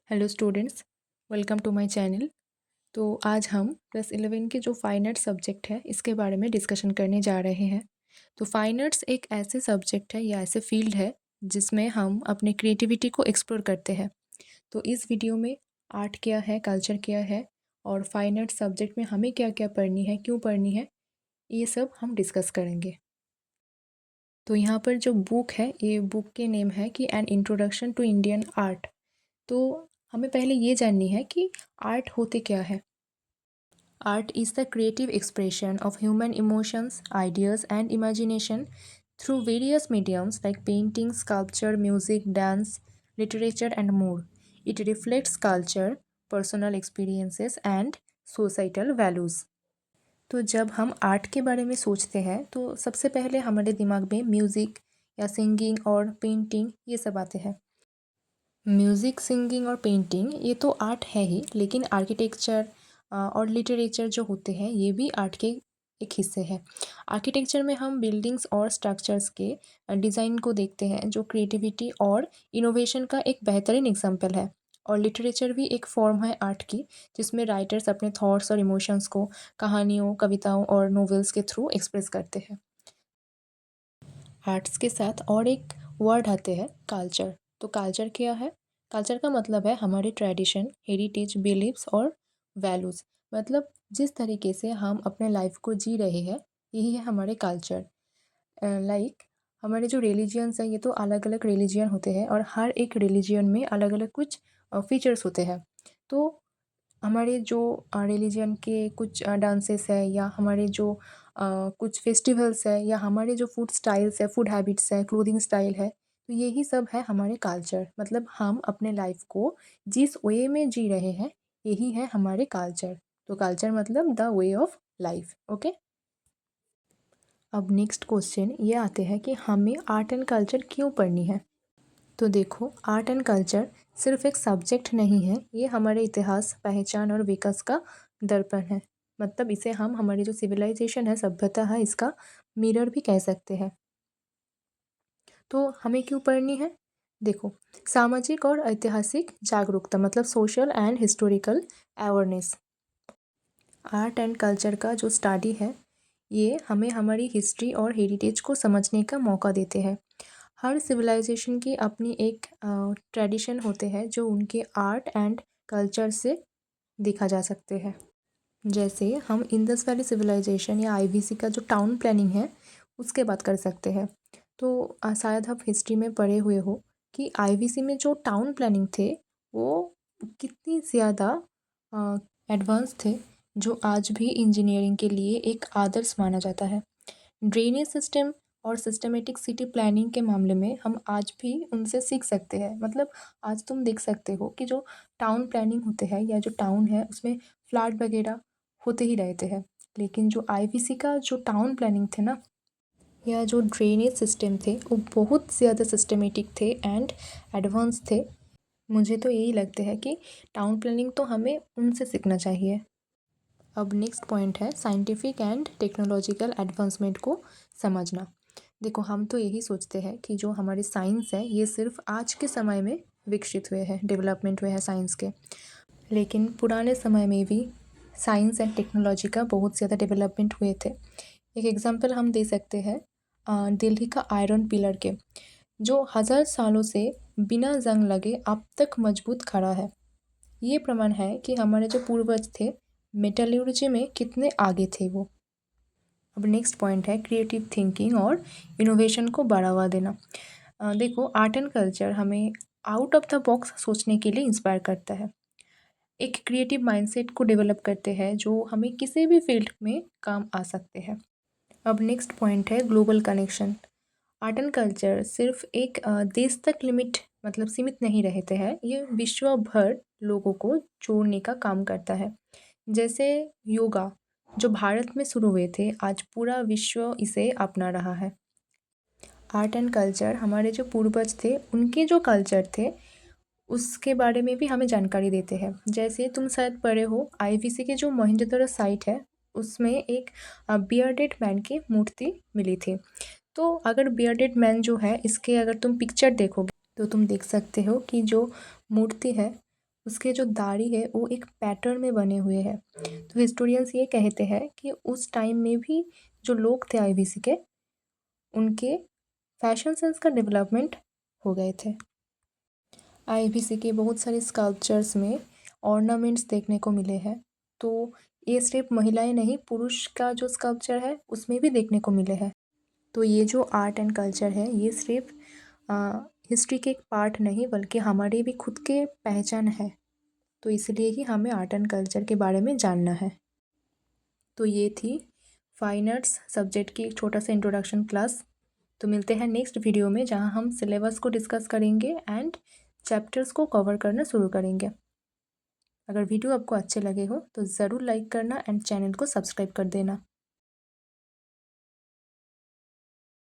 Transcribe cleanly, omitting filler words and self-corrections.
Hello students, welcome to my channel. तो आज हम क्लास 11 के जो फाइन आर्ट्स सब्जेक्ट है इसके बारे में डिस्कशन करने जा रहे हैं। तो फाइन आर्ट्स एक ऐसे सब्जेक्ट है या ऐसे फील्ड है जिसमें हम अपने क्रिएटिविटी को एक्सप्लोर करते हैं। तो इस वीडियो में आर्ट क्या है, कल्चर क्या है और फाइन आर्ट्स सब्जेक्ट में हमें क्या क्या पढ़नी है, क्यों पढ़नी है, ये सब हम डिस्कस करेंगे। तो यहाँ पर जो बुक है, ये बुक के नेम है कि an introduction to Indian art. तो हमें पहले ये जाननी है कि आर्ट होते क्या है। Art is the creative expression of human emotions, ideas and imagination through various mediums like painting, sculpture, music, dance, literature and more. It reflects culture, personal experiences and societal values. तो जब हम art के बारे में सोचते हैं तो सबसे पहले हमारे दिमाग में म्यूज़िक या सिंगिंग और पेंटिंग ये सब आते हैं। म्यूज़िक, सिंगिंग और पेंटिंग ये तो आर्ट है ही, लेकिन आर्किटेक्चर और लिटरेचर जो होते हैं ये भी आर्ट के एक हिस्से हैं। आर्किटेक्चर में हम बिल्डिंग्स और स्ट्रक्चर्स के डिज़ाइन को देखते हैं जो क्रिएटिविटी और इनोवेशन का एक बेहतरीन एग्जाम्पल है। और लिटरेचर भी एक फॉर्म है आर्ट की, जिसमें राइटर्स अपने थॉट्स और इमोशंस को कहानियों, कविताओं और नॉवेल्स के थ्रू एक्सप्रेस करते हैं। आर्ट्स के साथ और एक वर्ड आते हैं कल्चर। तो कल्चर क्या है? कल्चर का मतलब है हमारे ट्रेडिशन, हेरिटेज, बिलीव्स और वैल्यूज़। मतलब जिस तरीके से हम अपने लाइफ को जी रहे हैं, यही है हमारे कल्चर। लाइक हमारे जो रिलीजियंस हैं ये तो अलग अलग रिलीजियन होते हैं और हर एक रिलीजियन में अलग अलग कुछ फीचर्स होते हैं। तो हमारे जो रिलीजन के कुछ डांसेस है या हमारे जो कुछ फेस्टिवल्स है या हमारे जो फूड स्टाइल्स है, फूड हैबिट्स है, क्लोथिंग स्टाइल है, तो यही सब है हमारे कल्चर। मतलब हम अपने लाइफ को जिस वे में जी रहे हैं यही है हमारे कल्चर। तो कल्चर मतलब the way of life. Okay, अब नेक्स्ट क्वेश्चन ये आते हैं कि हमें आर्ट एंड कल्चर क्यों पढ़नी है। तो देखो, आर्ट एंड कल्चर सिर्फ एक सब्जेक्ट नहीं है, ये हमारे इतिहास, पहचान और विकास का दर्पण है। मतलब इसे हम हमारी जो सिविलाइजेशन है, सभ्यता है, इसका मिरर भी कह सकते हैं। तो हमें क्यों पढ़नी है? देखो, सामाजिक और ऐतिहासिक जागरूकता मतलब social and historical awareness. Art and culture का जो स्टडी है ये हमें हमारी हिस्ट्री और हेरिटेज को समझने का मौका देते हैं। हर सिविलाइजेशन की अपनी एक ट्रेडिशन होते हैं जो उनके आर्ट एंड कल्चर से देखा जा सकते हैं। जैसे हम इंडस वैली सिविलाइजेशन या आईवीसी का जो टाउन प्लानिंग है उसके बात कर सकते हैं। तो शायद आप हिस्ट्री में पढ़े हुए हो कि आईवीसी में जो टाउन प्लानिंग थे वो कितनी ज़्यादा एडवांस थे, जो आज भी इंजीनियरिंग के लिए एक आदर्श माना जाता है। ड्रेनेज सिस्टम और सिस्टमेटिक सिटी प्लानिंग के मामले में हम आज भी उनसे सीख सकते हैं। मतलब आज तुम देख सकते हो कि जो टाउन प्लानिंग होते हैं या जो टाउन है उसमें फ्लड वगैरह होते ही रहते हैं, लेकिन जो आईवीसी का जो टाउन प्लानिंग थे ना, या जो ड्रेनेज सिस्टम थे वो बहुत ज़्यादा सिस्टमेटिक थे एंड एडवांस थे। मुझे तो यही लगता है कि टाउन प्लानिंग तो हमें उनसे सीखना चाहिए। अब नेक्स्ट पॉइंट है साइंटिफिक एंड टेक्नोलॉजिकल एडवांसमेंट को समझना। देखो, हम तो यही सोचते हैं कि जो हमारे साइंस है ये सिर्फ आज के समय में विकसित हुए हैं, डेवलपमेंट हुए हैं साइंस के, लेकिन पुराने समय में भी साइंस एंड टेक्नोलॉजी का बहुत ज़्यादा डेवलपमेंट हुए थे। एक एग्जांपल हम दे सकते हैं दिल्ली का आयरन पिलर के, जो 1000 सालों से बिना जंग लगे अब तक मजबूत खड़ा है। ये प्रमाण है कि हमारे जो पूर्वज थे मेटलर्जी में कितने आगे थे वो। अब नेक्स्ट पॉइंट है क्रिएटिव थिंकिंग और इनोवेशन को बढ़ावा देना। देखो, आर्ट एंड कल्चर हमें आउट ऑफ द बॉक्स सोचने के लिए इंस्पायर करता है। एक क्रिएटिव माइंडसेट को डेवलप करते हैं जो हमें किसी भी फील्ड में काम आ सकते हैं। अब नेक्स्ट पॉइंट है global connection. Art and culture सिर्फ एक देश तक मतलब सीमित नहीं रहते हैं, ये विश्व भर लोगों को जोड़ने का काम करता है। जैसे योगा जो भारत में शुरू हुए थे, आज पूरा विश्व इसे अपना रहा है। आर्ट एंड कल्चर हमारे जो पूर्वज थे उनके जो कल्चर थे उसके बारे में भी हमें जानकारी देते हैं। जैसे तुम शायद पढ़े हो आईवीसी के जो मोहनजोदड़ो साइट है उसमें एक बियर्डेड मैन की मूर्ति मिली थी। तो अगर बियर्डेड मैन जो है इसके अगर तुम पिक्चर देखोगे तो तुम देख सकते हो कि जो मूर्ति है उसके जो दाढ़ी है वो एक पैटर्न में बने हुए हैं। तो हिस्टोरियंस ये कहते हैं कि उस टाइम में भी जो लोग थे आईवीसी के, उनके फैशन सेंस का डेवलपमेंट हो गए थे। आईवीसी के बहुत सारे स्कल्पचर्स में ऑर्नामेंट्स देखने को मिले हैं। तो ये सिर्फ महिलाएं नहीं, पुरुष का जो स्कल्पचर है उसमें भी देखने को मिले हैं। तो ये जो आर्ट एंड कल्चर है ये सिर्फ हिस्ट्री के एक पार्ट नहीं बल्कि हमारे भी खुद के पहचान है। तो इसलिए ही हमें आर्ट एंड कल्चर के बारे में जानना है। तो ये थी फाइन आर्ट्स सब्जेक्ट की एक छोटा सा इंट्रोडक्शन क्लास। तो मिलते हैं नेक्स्ट वीडियो में जहाँ हम सिलेबस को डिस्कस करेंगे एंड चैप्टर्स को कवर करना शुरू करेंगे। अगर वीडियो आपको अच्छे लगे हो तो ज़रूर लाइक करना एंड चैनल को सब्सक्राइब कर देना।